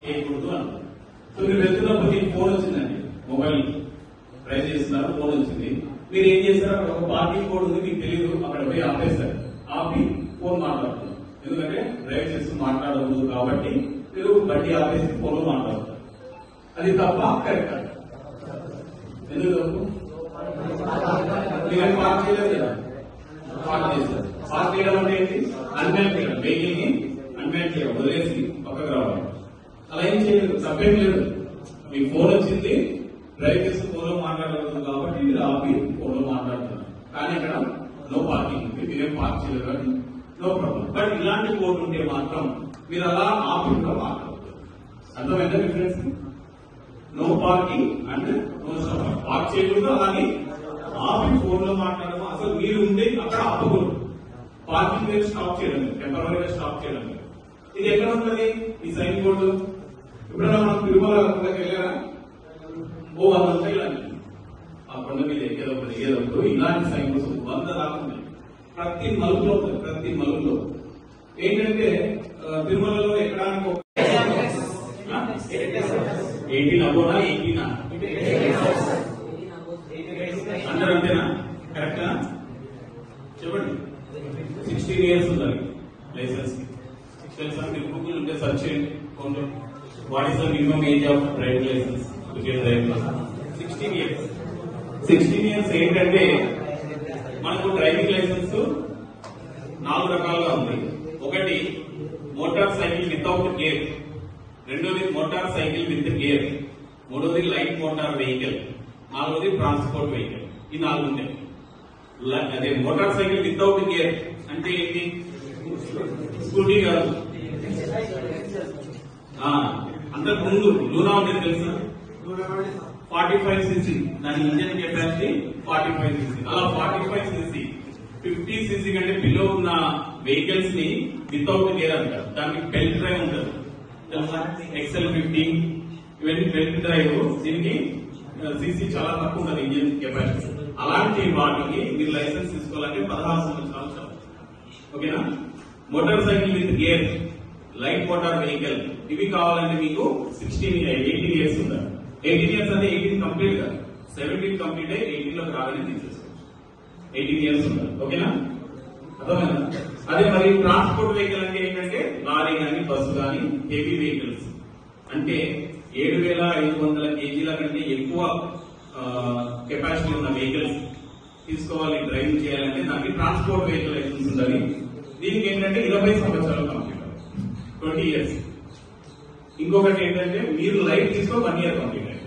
చేయకూడదు అన్నారు. సో మీరు వెళ్తున్నప్పుడు మీకు ఫోన్ వచ్చిందండి, మొబైల్ ట్రై చేస్తున్నారు, ఫోన్ వచ్చింది. మీరు ఏం చేస్తారు, అక్కడ ఒక పార్కింగ్ కోడ్ ఉంది, మీకు తెలియదు, అక్కడ పోయి ఆపేస్తారు. ఆపి ఫోన్ మాట్లాడుతున్నారు. ఎందుకంటే డ్రైవ్ చేస్తూ మాట్లాడకూడదు కాబట్టి మీరు బండి ఆపేసి ఫోన్ మాట్లాడుతారు. అది తప్ప కరెక్ట్. ఎందుకు తప్పు? మీరు పార్క్ చేయలేదు కదా, పార్క్ చేస్తారు. పార్క్ చేయడం అంటే ఏంటి? అన్మ్యాన్ చేయడం, వెహికల్ ని అన్మ్యాన్ చేయడం, వదిలేసి పక్కకు రావడం. అలా ఏం చేయలేదు, తప్పేం లేదు. మీకు ఫోన్ వచ్చింది, డ్రైవ్ చేస్తూ ఫోన్ లో మాట్లాడకూడదు కాబట్టి మీరు ఆపి ఫోన్ లో మాట్లాడుతున్నారు. కానీ అక్కడ నో పార్కింగ్ ఉంది, మీరేం పార్క్ చేయలేదు కాబట్టి నో ప్రాబ్లం. బట్ ఇలాంటి కోడ్ ఉంటే మాత్రం మీరు అలా ఆపి కూడా మాట్లాడతారు. అర్థమైందా difference? No parking and no stop. Park చేయకూడదు, అలాగే ఆపి ఫోన్ లో మాట్లాడడం. అసలు మీరు ఉండే అక్కడ ఆపకూడదు. పార్కింగ్ మీద స్టాప్ చేయడం, టెంపరీగా స్టాప్ చేయడం. ఇది ఎక్కడ ఉంటుంది ఈ సైన్ బోర్డు? ఎప్పుడైనా మనం తిరుమల వెళ్ళారా? ఓ 100 ఉంటాయి. ఆ కొండ మీద ఎక్కేదప్పుడు ఇలాంటి సైన్ బోర్డ్స్ 100 దాకా ఉన్నాయి. ప్రతి మలుపులో ఉంటుంది, ప్రతి మలుపులో. ఏంటంటే తిరుమలలో ఎక్కడానికి 18 అబోనా 18 అందరూ అంతేనా? కరెక్టా? చెప్పండి. 16 ఇయర్స్ ఉండాలి లైసెన్స్. తెలుసా? మీరు గూగుల్ ఉంటే సర్చ్ చేయండి ఫోన్లో. What is the minimum age of driving licence? 16 years. 16 years ఏంటంటే మనకు డ్రైవింగ్ లైసెన్స్ 4 రకాలుగా ఉంది. ఒకటి మోటార్ సైకిల్ వితౌట్ గేర్, రెండోది మోటార్ సైకిల్ విత్ గేర్, మూడోది లైట్ మోటార్ వెహికల్, నాలుగోది ట్రాన్స్పోర్ట్ వెహికల్. ఈ 4 ఉంటాయి. అదే మోటార్ సైకిల్ వితౌట్ గేర్ అంటే ఏంటి? స్కూటీ కాదు. అంతకు ముందు లూనా ఉండేది తెలుసా? 45 cc. దాని ఇంజన్ కెపాసిటీ 45 cc. అలా 45 cc 50 cc కంటే బిలో ఉన్న వెహికల్స్ ని వితౌట్ గేర్ అంటారు. దానికి బెల్ట్ డ్రైవ్ ఉంటుంది తెలుసా? XL50 ఇవన్నీ బెల్ట్ డ్రైవ్. దీనికి సీసీ చాలా తక్కువ ఉంటుంది ఇంజన్ కెపాసిటీ. అలాంటి వాటికి మీరు లైసెన్స్ తీసుకోవాలంటే 16 సంవత్సరాలు చాలు. ఓకేనా? Motor cycle with gear, light motor vehicle ఇవి కావాలంటే మీకు 18 ఇయర్స్ ఉండాలి. 18 ఇయర్స్ అంటే 18 కంప్లీట్ కాదు, 17 కంప్లీట్ అయ్యి 18 లోకి రాగానే తీసేసుకోవచ్చు. 18 ఇయర్స్ ఉండాలి. ఓకేనా? అర్థమైనా? అదే మరి ట్రాన్స్పోర్ట్ వెహికల్ అంటే ఏంటంటే లారీ కానీ బస్సు కానీ హెవీ వెహికల్స్ అంటే 7,500 kgల కంటే ఎక్కువ కెపాసిటీ ఉన్న వెహికల్స్ తీసుకోవాలి, డ్రైవింగ్ చేయాలంటే దానికి ట్రాన్స్పోర్ట్ వెహికల్ లైసెన్స్ ఉండాలి. దీనికి ఏంటంటే 20 సంవత్సరాలు కంప్లీట్, 20 ఇయర్స్. ఇంకొకటి ఏంటంటే మీరు లైట్ తీసుకో 1 ఇయర్ కంప్లీట్ అయ్యాలి.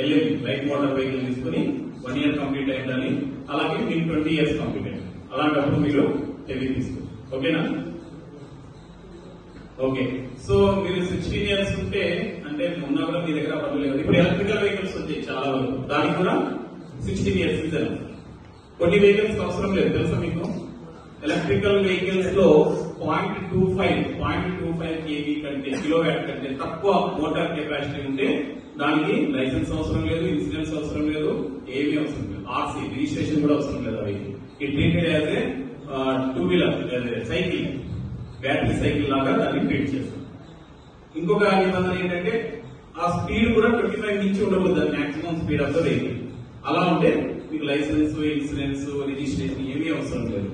LMV లైట్ మోటార్ వెహికల్ తీసుకుని 1 ఇయర్ కంప్లీట్ అయ్యిందని. అలాగే మీకు 20 ఇయర్స్ కంప్లీట్ అయ్యింది. అలాంటప్పుడు మీరు హెవీ తీసుకోవచ్చు. ఓకేనా? ఓకే. సో మీరు 16 ఇయర్స్ ఉంటే అంటే ఉన్నా కూడా మీ దగ్గర పనులు లేదు. ఇప్పుడు ఎలక్ట్రికల్ వెహికల్స్ వచ్చాయి చాలా వరకు, దానికి కూడా 16 ఇయర్స్ ఇచ్చారు. కొన్ని వెహికల్స్ అవసరం లేదు తెలుసా మీకు? ఎలక్ట్రికల్ వెహికల్స్ లో 0.25 kV కంటే కిలోవాట్ కంటే తక్కువ మోటార్ కెపాసిటీ ఉంటే దానికి లైసెన్స్ అవసరం లేదు, ఇన్సూరెన్స్ అవసరం లేదు, ఏమీ అవసరం లేదు. ఆర్సీ రిజిస్ట్రేషన్ కూడా అవసరం లేదు. అవి ఈ treated as a 2 wheeler cycle, battery cycle లాగా దాన్ని ట్రీట్ చేస్తాం. ఇంకొక నిబంధన ఏంటంటే ఆ స్పీడ్ కూడా 25 నుంచి ఉండకూడదు, maximum speed of the vehicle. అలా ఉంటే మీకు లైసెన్స్, ఇన్సూరెన్స్, రిజిస్ట్రేషన్ ఏమీ అవసరం లేదు.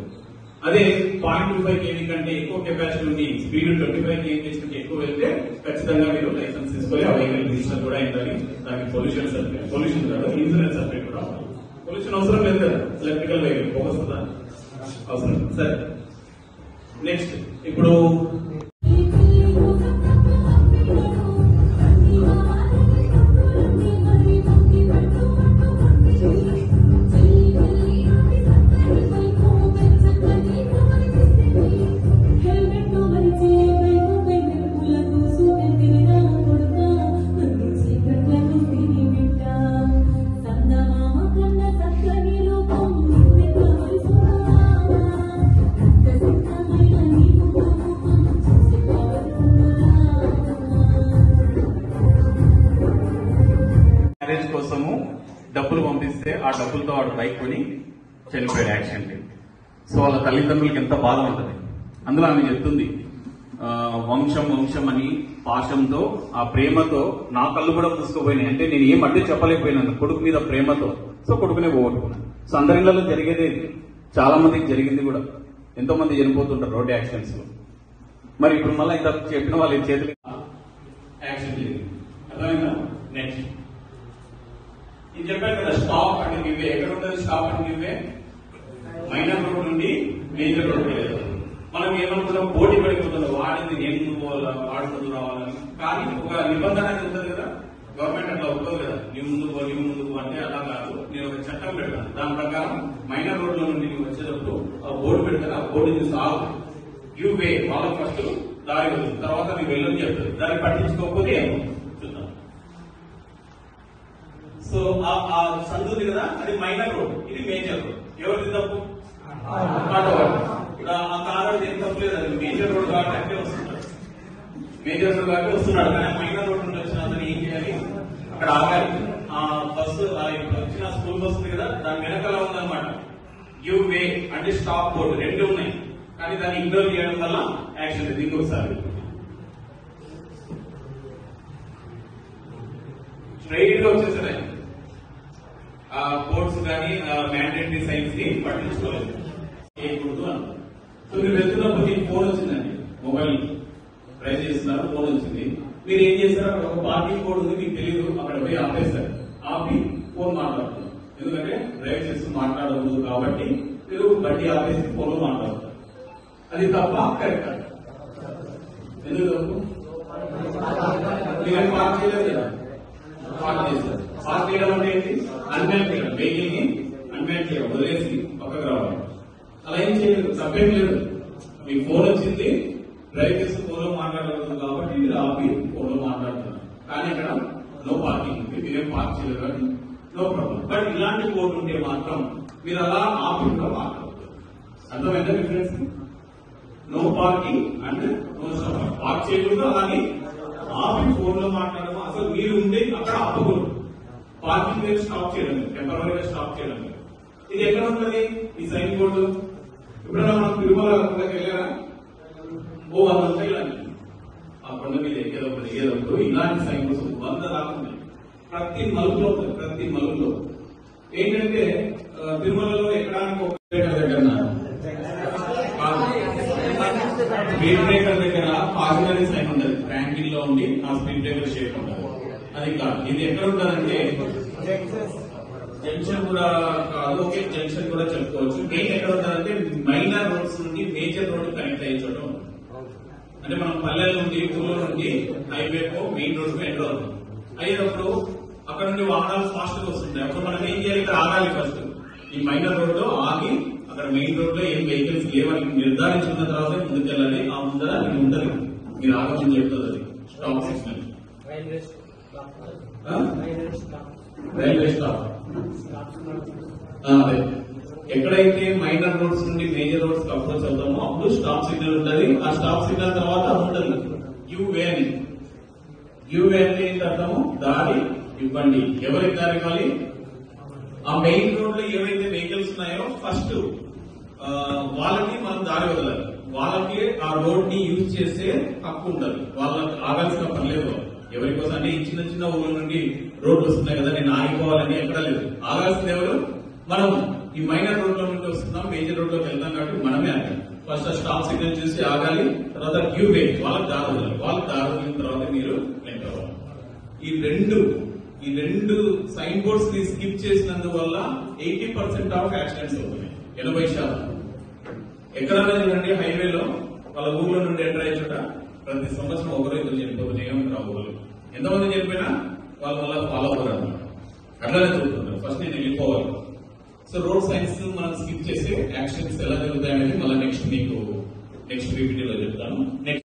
అదే 0.25 kV కంటే ఎక్కువ కెపాసిటీ ఉండి స్పీడ్ 25 km కంటే ఎక్కువ వెళ్తే ఖచ్చితంగా మీరు లైసెన్స్ తీసుకొని ఆ వెహికల్ రిజిస్టర్ కూడా అయిందని. దానికి పొల్యూషన్ సర్టిఫికేట్, పొల్యూషన్ కాదు ఇన్సూరెన్స్ సర్టిఫికేట్ కూడా అవ్వాలి. పొల్యూషన్ అవసరం లేదు కదా ఎలక్ట్రికల్ వెహికల్, వస్తుందా? అవసరం. సరే, నెక్స్ట్ ఇప్పుడు కోసము డబ్బులు పంపిస్తే ఆ డబ్బులతో వాడు బైక్ కొని చనిపోయాడు యాక్సిడెంట్. సో వాళ్ళ తల్లిదండ్రులకి ఎంత బాధ ఉంటుంది. అందులో ఆమె చెప్తుంది, వంశం వంశం అని పాశంతో ఆ ప్రేమతో నా కళ్ళు కూడా మూసుకుపోయినాయి. అంటే నేను ఏం అడ్డు చెప్పలేకపోయినాను కొడుకు మీద ప్రేమతో. సో కొడుకునే పోగొట్టుకున్నాను. సో అందరి ఇళ్లలో జరిగేది, చాలా మందికి జరిగింది కూడా. ఎంతో మంది చనిపోతుంటారు రోడ్ యాక్సిడెంట్స్ లో. మరి ఇప్పుడు మళ్ళీ ఇంత చెప్పిన వాళ్ళ చేతులు యాక్సిడెంట్ జరిగింది. అర్థమైందా? నెక్స్ట్ ఇది చెప్పాను కదా, స్టాప్ అంటే గివ్వే. ఎక్కడ ఉంటుంది స్టాప్ అంటే గివ్వే? మైనర్ రోడ్ నుండి మేజర్ రోడ్ లేదు. మనం ఏమనుకున్నాం, పోటీ పడిపోతుంది, వాడింది నేను ముందు పోవాలా, వాడు ముందు రావాలని. కానీ ఒక నిబంధన అనేది ఉంటుంది కదా, గవర్నమెంట్ అట్లా ఒప్పుకోదు కదా, నీవు ముందుకు అంటే అలా కాదు. నేను ఒక చట్టం పెడతాను, దాని ప్రకారం మైనర్ రోడ్ లో నుండి నీవు వచ్చేటప్పుడు ఆ బోర్డు పెడతాను, ఆ బోర్డు చూసి ఆగు, గివ్ వే, వాళ్ళకి ఫస్ట్ దారి వస్తుంది, తర్వాత నీకు వెళ్ళని చెప్తుంది. దాన్ని పట్టించుకోకపోతే చూద్దాం. సో ఆ సందు ఉంది కదా, అది మైనర్ రోడ్, ఇది మేజర్ రోడ్. ఎవరిది తప్పు? ఆ కారు ఏం తప్పలేదు, అది మేజర్ రోడ్ కాబట్టి వస్తున్నాడు, మేజర్ రోడ్ కాబట్టి వస్తున్నాడు. కానీ మైనర్ రోడ్ నుండి వచ్చిన అతను ఏం చేయాలి? అక్కడ ఆగాలి. ఆ బస్సు ఇప్పుడు వచ్చిన స్కూల్ బస్సు ఉంది కదా, దాని వెనకాల ఉందన్నమాట గివ్ వే అంటే స్టాప్ బోర్డు, రెండు ఉన్నాయి. కానీ దాన్ని ఇగ్నోర్ చేయడం వల్ల యాక్సిడెంట్. ఇంకొకసారి స్ట్రైట్ గా వచ్చేసరి ఆ బోర్డ్స్ కానీ మ్యాండేటరీ సైన్స్ ని పట్టించుకోలేదు, చేయకూడదు అన్నారు. సో మీరు వెళ్తున్నప్పుడు మీకు ఫోన్ వచ్చిందండి, మొబైల్ ట్రై చేస్తున్నారు, ఫోన్ వచ్చింది. మీరు ఏం చేస్తారు? అక్కడ ఒక పార్కింగ్ కోడ్ ఉంది, మీకు తెలియదు, అక్కడ పోయి ఆపేస్తారు. ఆపి ఫోన్ మాట్లాడుతున్నారు. ఎందుకంటే డ్రైవ్ చేస్తూ మాట్లాడకూడదు కాబట్టి మీరు బండి ఆపేసి ఫోన్ లో మాట్లాడుతారు. అది తప్ప కరెక్ట్. ఎందుకు తప్పు? మీరు పార్క్ చేయలేదు కదా, పార్క్ చేస్తారు. పార్క్ చేయడం అంటే ఏంటి? అన్మ్యాన్ చేయడం, వెహికల్ ని అన్మ్యాన్ చేయడం, వదిలేసి పక్కకు రావాలి. అలా ఏం చేయలేదు, తప్పేం లేదు. మీకు ఫోన్ వచ్చింది, డ్రైవ్ చేస్తూ ఫోన్ లో మాట్లాడకూడదు కాబట్టి మీరు ఆపి ఫోన్ లో మాట్లాడుతున్నారు. కానీ అక్కడ నో పార్కింగ్ ఉంది, మీరేం పార్క్ చేయలేదు కాబట్టి నో ప్రాబ్లం. బట్ ఇలాంటి కోడ్ ఉంటే మాత్రం మీరు అలా ఆపి కూడా మాట్లాడతారు. అర్థమైందా difference? No parking and no stop. Park చేయకూడదు, అలాగే ఆపి ఫోన్ లో మాట్లాడడం. అసలు మీరు ఉండే అక్కడ ఆపకూడదు. పార్కింగ్ మీద స్టాప్ చేయడం, టెంపరీగా స్టాప్ చేయడం. ఇది ఎక్కడ ఉంటుంది ఈ సైన్ బోర్డు? ఎప్పుడైనా మనం తిరుమల వెళ్ళారా? ఓ 100 వెళ్ళండి, ఆ కొండ మీద ఎక్కేదప్పుడు ఇలాంటి సైన్ బోర్డ్స్ 100 దాకా ఉన్నాయి. ప్రతి మలుపులో ఉంటుంది, ప్రతి మలుపులో. ఏంటంటే తిరుమలలో ఎక్కడానికి ఒక దగ్గర స్పీడ్ బ్రేకర్ దగ్గర ఆర్డినరీ సైన్ ఉంటుంది, ట్యాంకిల్ లో ఉండి ఆ స్పీడ్ బ్రేకర్ షేప్ ఉంటుంది. అది కాదు, ఇది ఎక్కడ ఉంటుందంటే జంక్షన్ కూడా కాదు, ఓకే జంక్షన్ కూడా చెప్పుకోవచ్చు. మెయిన్ ఎక్కడ ఉంటుందంటే మైనర్ రోడ్స్ నుండి మేజర్ రోడ్ కనెక్ట్ అయ్యే చోట ఉంటుంది. అంటే మనం పల్లెల నుండి ఊళ్ళో నుండి హైవేకు మెయిన్ రోడ్ కు ఎంటర్ అవుతుంది. అయ్యేటప్పుడు అక్కడ నుండి వాహనాలు ఫాస్ట్ గా వస్తుంటాయి. అప్పుడు మనం ఏం చేయాలి? ఇక్కడ ఆగాలి. ఫస్ట్ ఈ మైనర్ రోడ్ లో ఆగి అక్కడ మెయిన్ రోడ్ లో ఏం వెహికల్స్ లేవని నిర్ధారించుకున్న తర్వాత ముందుకెళ్ళాలి. ఆ ముందర మీరు ఉండదు, మీరు ఆగమని చెప్తుంది అది స్టాప్ సిగ్నల్. రైల్వే స్టాప్ అదే. ఎక్కడైతే మైనర్ రోడ్స్ నుండి మేజర్ రోడ్స్ అప్రోచ్ అవుతామో అప్పుడు స్టాప్ సిగ్నల్ ఉంటుంది. ఆ స్టాప్ సిగ్నల్ తర్వాత ఉంటుంది గివ్ వే అని. గివ్ వే అంటే ఏంటి అర్థము? దారి ఇవ్వండి. ఎవరికి దారి ఇవ్వాలి? ఆ మెయిన్ రోడ్ లో ఏవైతే వెహికల్స్ ఉన్నాయో ఫస్ట్ వాళ్ళకి మనం దారి వదలాలి. వాళ్ళకి ఆ రోడ్ ని యూజ్ చేసే హక్కు ఉండాలి. వాళ్ళకి ఆగాల్సిన పని లేదు. ఎవరి కోసం అంటే ఈ చిన్న చిన్న ఊళ్ళ నుండి రోడ్లు వస్తున్నాయి కదా, నేను ఆగిపోవాలని ఎక్కడ లేదు. ఆగాల్సింది ఎవరు? మనం. ఈ మైనర్ రోడ్ లో నుండి వస్తున్నాం, మేజర్ రోడ్ లోకి వెళ్తాం కాబట్టి మనమే ఆగాలి. ఫస్ట్ స్టాప్ సిగ్నల్ చూసి ఆగాలి, తర్వాత గివ్ వే, వాళ్ళకి దారి వదలాలి. వాళ్ళకి దారి వదిలిన తర్వాత మీరు ఎంటర్ అవ్వాలి. ఈ రెండు సైన్ బోర్డ్స్ ని స్కిప్ చేసినందువల్ల 80% ఆఫ్ యాక్సిడెంట్స్ అవుతున్నాయి. 80%. ఎక్కడన్నా చూడండి హైవేలో వాళ్ళ ఊర్లో నుండి ఎంటర్ అయ్యే చోట ప్రతి సంవత్సరం ఒకరు ఇద్దరు చనిపోతున్నాయి. ఊళ్ళు ఎంతమంది చనిపోయినా వాళ్ళ వల్ల ఫాలో అవ్వరు అన్నమాట. అట్లానే చూస్తుంటారు. ఫస్ట్ నేను వెళ్ళిపోవాలి. సో రోడ్ సైన్స్ మనం స్కిప్ చేసి యాక్సిడెంట్స్ ఎలా జరుగుతాయనేది మళ్ళీ నెక్స్ట్ PPT లో చెప్తాను. నెక్స్ట్